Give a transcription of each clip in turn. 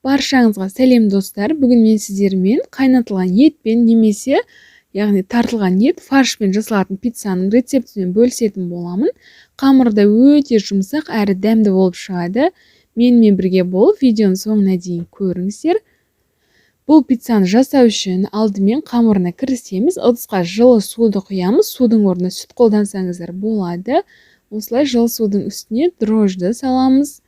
Баршаңызға сәлем достар. Бүгін мен сіздермен қайнатылған етпен немесе яғни тартылған ет фаршпен жасалатын пиццаның рецептімен бөлісетін боламын. Қамыры да өте жұмсақ әрі дәмді болып шығады. Менімен бірге болып видеоның соңына дейін көріңіздер. Бұл пиццаны жасау үшін алдымен қамырына кірісеміз. Ыдысқа жылы суды құямыз. Судың орнына сүт қолдансаңыздар болады. Осылай жылы судың үстіне дрожжды саламыз.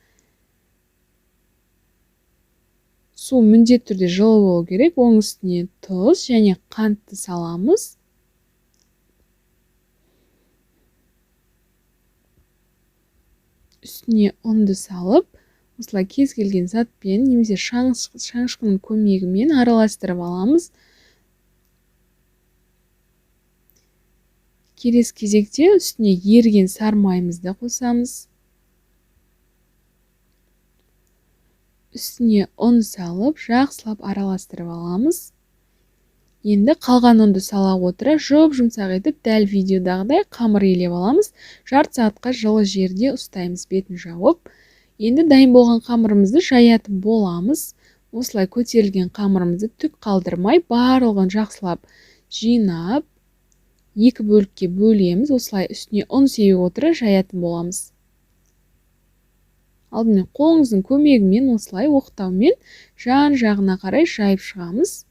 Су міндетті түрде жылы болу керек. Оның үстіне тұз және қантты саламыз. Үстіне ұнды салып, осылай кез келген затпен немесе шанышқының көмегімен араластырып аламыз. Келесі кезекте үстіне еріген сармайымызды қосамыз. Үстіне ұн салып, жақсылап араластырып аламыз. Енді қалған ұнды сала отыра жұмсақ етіп, дәл видеодағыдай қамыр елеп аламыз. Жарты сағатқа жылы жерде ұстаймыз, бетін жауып. Енді дайын болған қамырымызды жаятын боламыз. Осылай көтерілген қамырымызды түк қалдырмай, барлығын жақсылап жинап, екі бөлікке бөлеміз. Осылай үстіне ұн себе отыра жаятын боламыз. Алдымен қолыңыздың көмегімен осылай оқтаумен жан жағына қарай жайып шығамыз.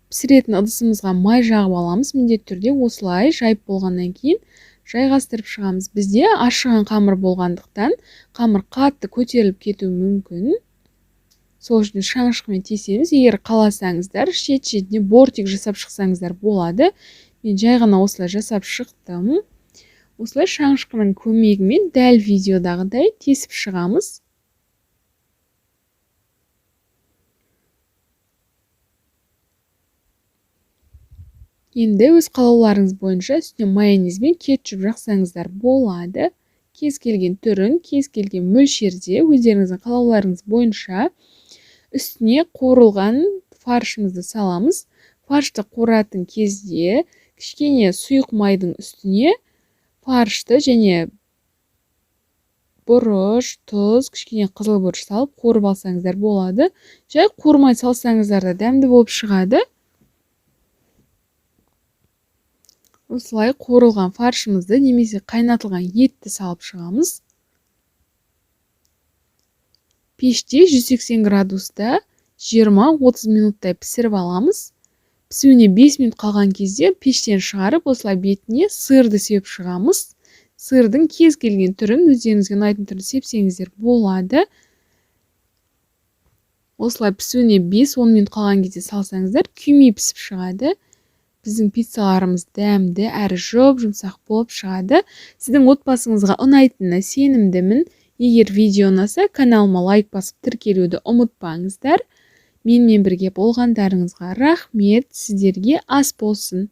Пісіретін ыдысымызға май жағып аламыз. Міндетті түрде осылай жайып болғаннан кейін жайғастырып шығамыз. Бізде ашыған қамыр болғандықтан қамыр қатты көтеріліп кетуі мүмкін. Сол үшін шанышқымен тесеміз. Егер қаласаңыздар, шет-шетіне бортик жасап шықсаңыздар болады. Мен жай ғана осылай жасап шықтым. Осылай шанышқының көмегімен дәл видеодағыдай тесіп шығамыз. Енді өз қалауларыңыз бойынша үстіне майонез бен кетчуп жақсаңыздар болады. Кез келген түрін, кез келген мөлшерде өздеріңіздің қалауларыңыз бойынша үстіне қуырылған фаршымызды саламыз. Фаршты қуыратын кезде кішкене сұйық майдың үстіне фаршты және бұрыш, тұз, кішкене қызыл бұрыш салып қуырып алсаңыздар болады. Жай қуырмай салсаңыздар да дәмді болып шығады. Осылай қуырылған фаршымызды немесе қайнатылған етті салып шығамыз. Пеште 180 градуста 20-30 минуттай пісіріп аламыз. Пісуіне 5 минут қалған кезде пештен шығарып, осылай бетіне сырды сепіп шығамыз. Сырдың кез келген түрін, өздеріңізге ұнайтын түрін сепсеңіздер болады. Осылай пісуіне 5-10 минут қалған кезде салсаңыздар, күймей пісіп шығады. Біздің пиццаларымыз дәмді әрі жұмсақ болып шығады. Сіздің отбасыңызға ұнайтынына сенімдімін. Егер видео ұнаса, каналыма лайк басып тіркелуді ұмытпаңыздар. Менімен бірге болғандарыңызға рахмет. Сіздерге ас болсын.